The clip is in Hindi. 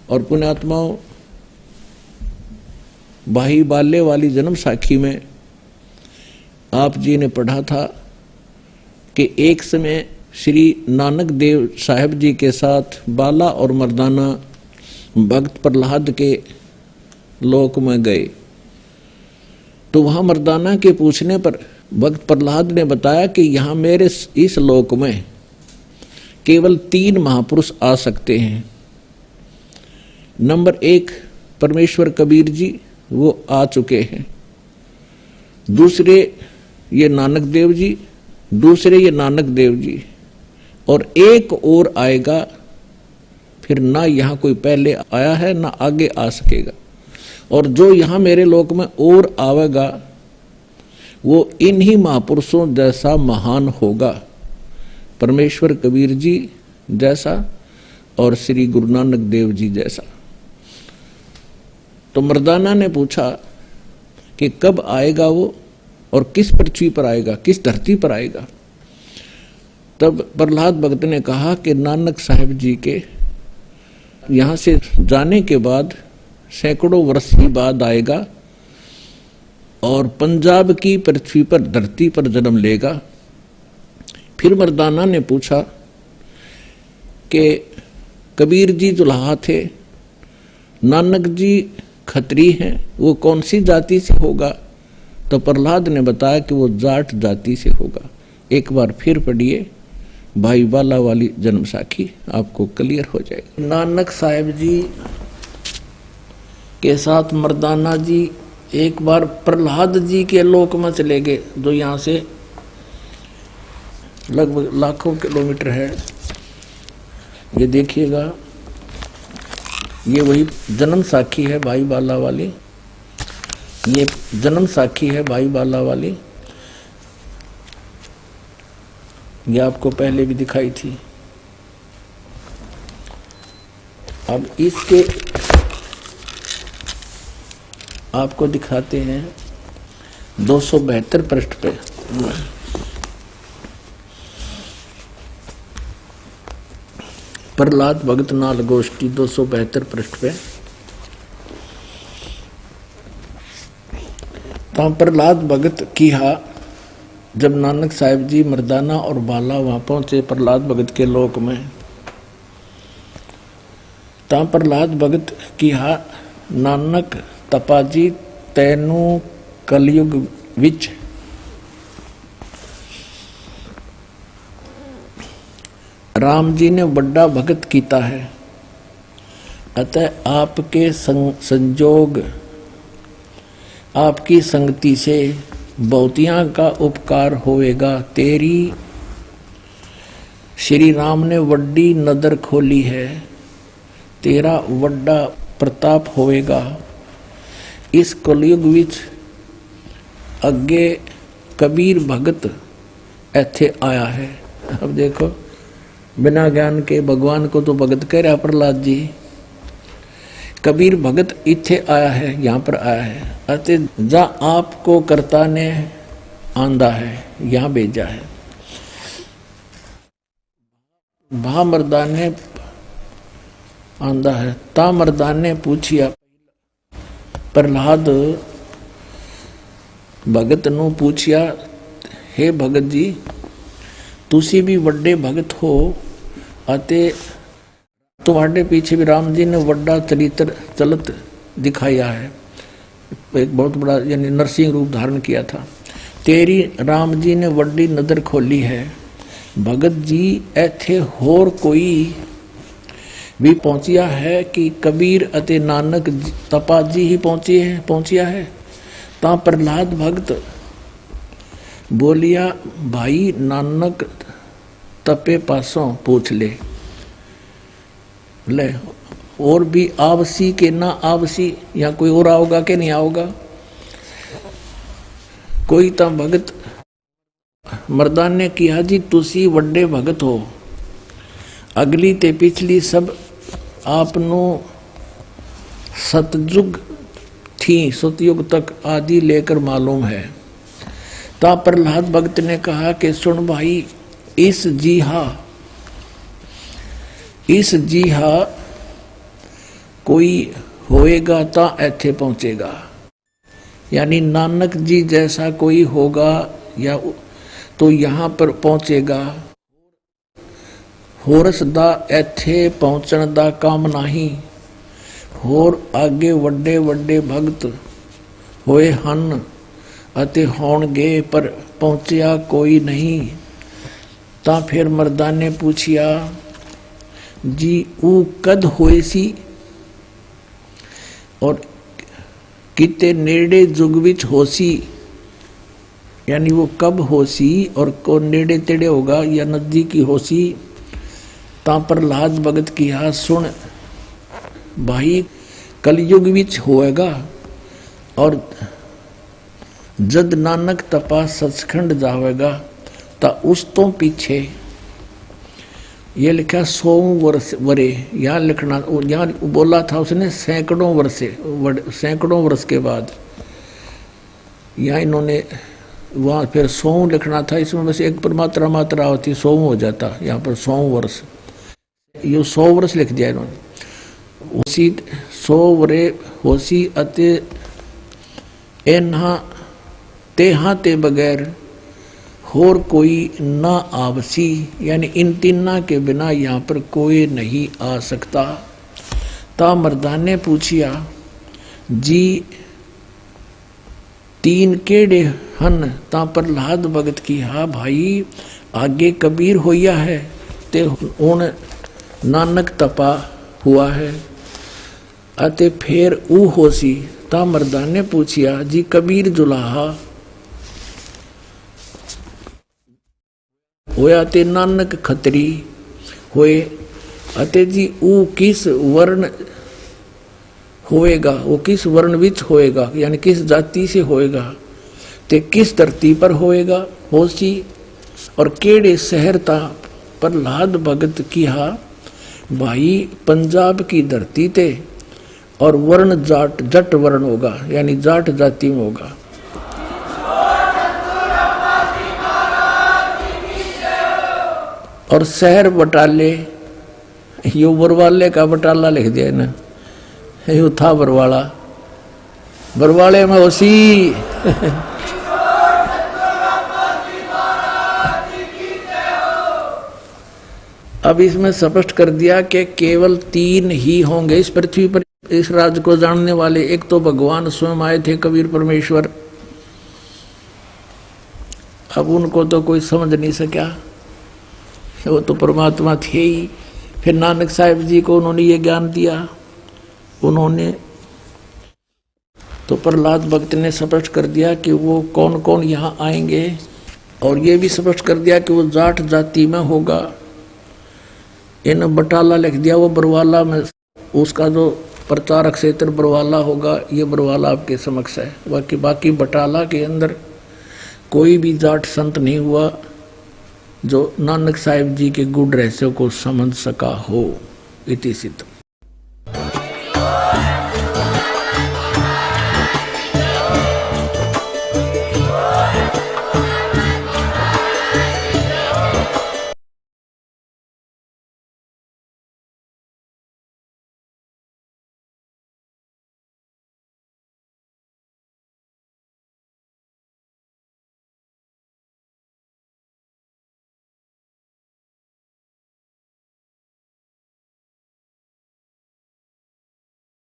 और पुण्यात्माओं, भाई बाले वाली जन्म साखी में आप जी ने पढ़ा था कि एक समय श्री नानक देव साहब जी के साथ बाला और मर्दाना भक्त प्रहलाद के लोक में गए। तो वहां मर्दाना के पूछने पर भक्त प्रहलाद ने बताया कि यहाँ मेरे इस लोक में केवल 3 महापुरुष आ सकते हैं। नंबर 1 परमेश्वर कबीर जी, वो आ चुके हैं। दूसरे ये नानक देव जी, दूसरे ये नानक देव जी, और एक और आएगा, फिर ना यहाँ कोई पहले आया है ना आगे आ सकेगा। और जो यहाँ मेरे लोक में और आवेगा वो इन्हीं महापुरुषों जैसा महान होगा, परमेश्वर कबीर जी जैसा और श्री गुरु नानक देव जी जैसा। तो मर्दाना ने पूछा कि कब आएगा वो और किस पृथ्वी पर आएगा, किस धरती पर आएगा। तब प्रहलाद भगत ने कहा कि नानक साहब जी के यहाँ से जाने के बाद सैकड़ों वर्ष ही बाद आएगा और पंजाब की पृथ्वी पर, धरती पर जन्म लेगा। फिर मर्दाना ने पूछा कि कबीर जी दुल्हा थे, नानक जी खत्री हैं, वो कौन सी जाति से होगा। तो प्रहलाद ने बताया कि वो जाट जाति से होगा। एक बार फिर पढ़िए भाई बाला वाली जन्म साखी, आपको क्लियर हो जाएगा। नानक साहब जी के साथ मर्दाना जी एक बार प्रहलाद जी के लोक में चले गए, जो यहाँ से लगभग लाखों किलोमीटर है। ये देखिएगा, ये वही जन्म साखी है भाई बाला वाली, ये जन्म साखी है भाई बाला वाली। ये आपको पहले भी दिखाई थी। अब इसके आपको दिखाते हैं 272 पृष्ठ पे। प्रहलाद भगत नाल गोष्ठी 272 पृष्ठ पे। तो प्रहलाद भगत की हा जब नानक साहब जी मर्दाना और बाला वहां पहुंचे प्रहलाद भगत के लोक में, ता प्रहलाद भगत की हा नानक तपाजी तैनू कलयुग विच राम जी ने बड़ा भगत कीता है, अतः आपके संजोग आपकी संगति से बहुतियां का उपकार होएगा। तेरी श्री राम ने वड्डी नदर खोली है, तेरा वड्डा प्रताप होएगा। इस कलयुग विच अगे कबीर भगत ऐथे आया है। अब देखो, बिना ज्ञान के भगवान को तो भगत कह रहा प्रहलाद जी, कबीर भगत इथे आया है, यहाँ पर आया है। अते जा आपको कर्ता ने आंदा है, यहाँ भेजा है। भा मर्दान ने आंदा है। ता मर्दान ने पूछिया प्रहलाद भगत नू पूछिया, हे भगत जी तुसी भी वड्डे भगत हो, अते तुम्हारे पीछे भी राम जी ने वड्डा चरित्र चलत दिखाया है, एक बहुत बड़ा यानी नरसिंह रूप धारण किया था। तेरी राम जी ने वड्डी नदर खोली है। भगत जी ऐथे होर कोई भी पहुंचिया है कि कबीर अते नानक तपाजी ही पहुंचिया है। ता प्रहलाद भगत बोलिया, भाई नानक तपे पासों पूछ ले और भी आवसी के ना आवसी, या कोई और आओगा कि नहीं आओगा। कोई ता भगत मर्दान ने किया, जी तुसी वड्डे भगत हो, अगली ते पिछली सब आपनो सतयुग थी, सतयुग तक आदि लेकर मालूम है। ता प्रहलाद भगत ने कहा कि सुन भाई, इस जी हा कोई होएगा ता ऐथे पहुंचेगा, यानी नानक जी जैसा कोई होगा या तो यहाँ पर पहुंचेगा। होरस दा ऐथे पहुंचण दा काम नहीं, होर आगे वड्डे वड्डे भगत होए हन अते होणगे पर पहुंचिया कोई नहीं। ता फिर मर्दा ने पूछिया जी ऊ कद होए सी और किते नेड़े जुग विच होसी, यानी वो कब होसी और को नेड़े तेड़े होगा या नजदीकी होसी। ता प्रहलाद भगत की हा सुन भाई कलयुग विच होएगा और जद नानक तपा सचखंड जावेगा ता उस तो पीछे ये लिखा 100 वर्ष वरे, यहाँ लिखना यहाँ बोला था उसने सैकड़ों वर्ष के बाद, यहाँ इन्होंने वहाँ फिर 100 लिखना था, इसमें बस एक पर मात्रा होती 100 हो जाता, यहाँ पर 100 वर्ष, ये 100 वर्ष लिख दिया इन्होंने। उसी 100 वरे होसी अते एन्हा तेहा ते बगैर होर कोई ना आवसी, यानी इन तीना के बिना यहाँ पर कोई नहीं आ सकता। ता मर्दान ने पूछिया जी तीन केड़े हन। ता प्रहलाद भगत की हा भाई आगे कबीर होया है ते उन नानक तपा हुआ है अते फिर ऊ होसी। ता मर्दान ने पूछिया जी कबीर जुलाहा होया ते नानक खतरी होए अते जी ऊ किस वर्ण होएगा, वो किस वर्ण विच होएगा, यानी किस जाति से होएगा, ते किस धरती पर होएगा होसी और केड़े शहर ता। प्रहलाद भगत की हा भाई पंजाब की धरती ते और वर्ण जाट जट वर्ण होगा, यानी जाट जाति में होगा। और शहर बटाले, यो बरवाले का बटाला लिख दिया ना, यो था बरवाला, बरवाले में उसी अब इसमें स्पष्ट कर दिया कि केवल 3 ही होंगे इस पृथ्वी पर इस राज को जानने वाले। एक तो भगवान स्वयं आए थे कबीर परमेश्वर, अब उनको तो कोई समझ नहीं सका, वो तो परमात्मा थे ही। फिर नानक साहिब जी को उन्होंने ये ज्ञान दिया, उन्होंने तो प्रहलाद भक्त ने स्पष्ट कर दिया कि वो कौन कौन यहाँ आएंगे, और ये भी स्पष्ट कर दिया कि वो जाट जाति में होगा। इन बटाला लिख दिया, वो बरवाला में उसका जो प्रचारक क्षेत्र बरवाला होगा, ये बरवाला आपके समक्ष है। बाकी बटाला के अंदर कोई भी जाट संत नहीं हुआ जो नानक साहिब जी के गुण रहस्य को समझ सका हो। इति सिद्ध।